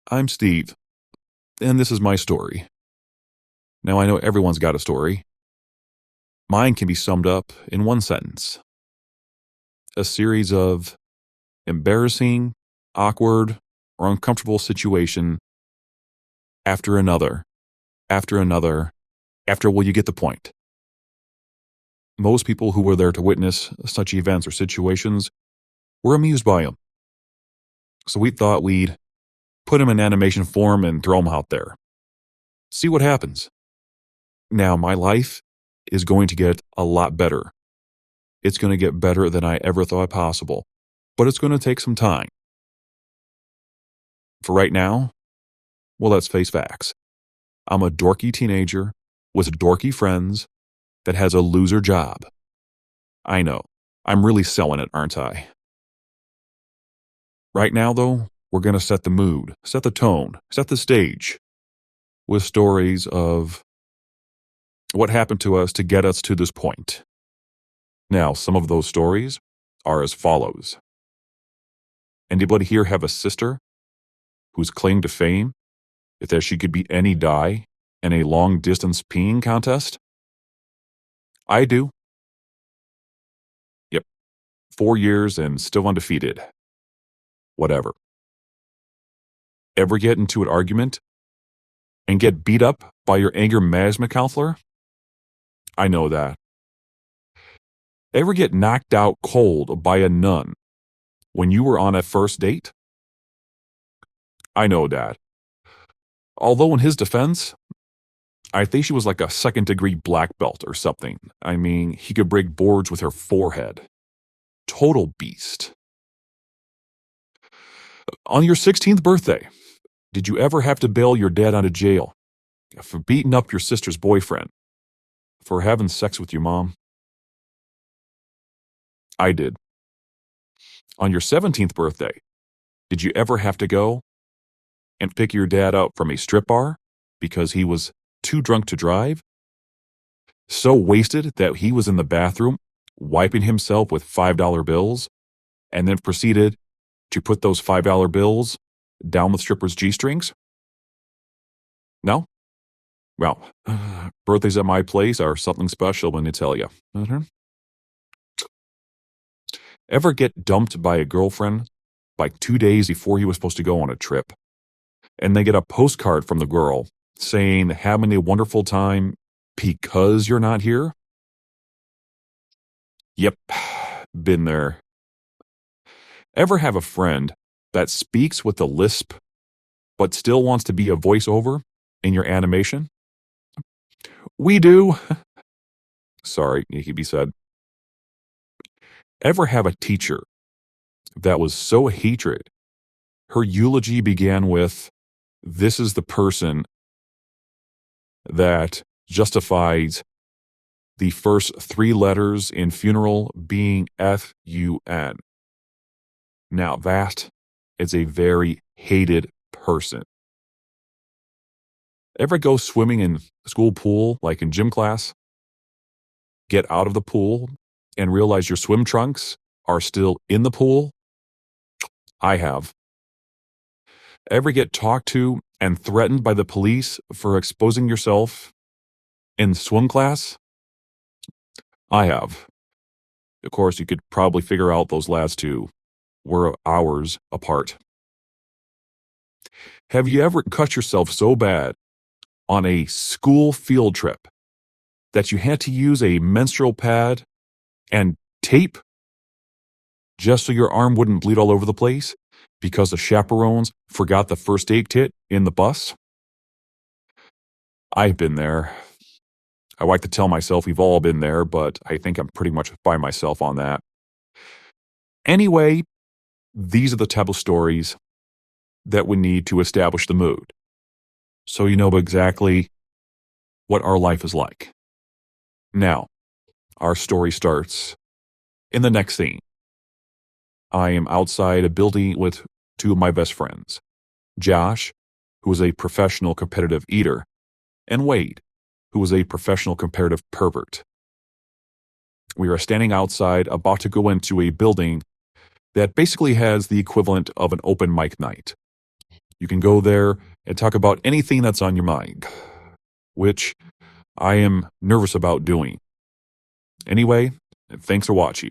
I'm Steve, and this is my story. Now, I know everyone's got a story. Mine can be summed up in one sentence: a series of embarrassing, awkward, or uncomfortable situation after another, after another, well, you get the point. Most people who were there to witness such events or situations were amused by them. So we thought we'd put them in animation form and throw them out there. See what happens. Now, my life is going to get a lot better. It's going to get better than I ever thought possible, but it's going to take some time. For right now, well, let's face facts. I'm a dorky teenager with dorky friends that has a loser job. I know. I'm really selling it, aren't I? Right now, though, we're going to set the mood, set the tone, set the stage with stories of what happened to us to get us to this point. Now, some of those stories are as follows. Anybody here have a sister whose claim to fame is that she could beat any guy in a long-distance peeing contest? I do. Yep. 4 years and still undefeated. Whatever. Ever get into an argument and get beat up by your anger management counselor? I know that. Ever get knocked out cold by a nun when you were on a first date? I know that. Although in his defense, I think she was like a second-degree black belt or something. I mean, he could break boards with her forehead. Total beast. On your 16th birthday, did you ever have to bail your dad out of jail for beating up your sister's boyfriend, for having sex with your mom? I did. On your 17th birthday, did you ever have to go and pick your dad up from a strip bar because he was too drunk to drive? So wasted that he was in the bathroom wiping himself with $5 bills and then proceeded to put those $5 bills down the stripper's G-strings? No? Well, birthdays at my place are something special, let me tell you. Ever get dumped by a girlfriend like 2 days before he was supposed to go on a trip, and they get a postcard from the girl saying, having a wonderful time because you're not here? Yep, been there. Ever have a friend that speaks with a lisp but still wants to be a voiceover in your animation? We do. Sorry, it could be said. Ever have a teacher that was so hatred, her eulogy began with, "This is the person that justifies the first 3 letters in funeral being F-U-N." Now that is a very hated person. Ever go swimming in a school pool, like in gym class, get out of the pool and realize your swim trunks are still in the pool? I have. Ever get talked to and threatened by the police for exposing yourself in swim class? I have. Of course, you could probably figure out those last 2 were hours apart. Have you ever cut yourself so bad on a school field trip that you had to use a menstrual pad and tape just so your arm wouldn't bleed all over the place because the chaperones forgot the first aid kit in the bus? I've been there. I like to tell myself we've all been there, but I think I'm pretty much by myself on that. Anyway, these are the type of stories that we need to establish the mood, so you know exactly what our life is like. Now, our story starts in the next scene. I am outside a building with 2 of my best friends, Josh, who is a professional competitive eater, and Wade, who is a professional competitive pervert. We are standing outside about to go into a building that basically has the equivalent of an open mic night. You can go there and talk about anything that's on your mind, which I am nervous about doing. Anyway, thanks for watching.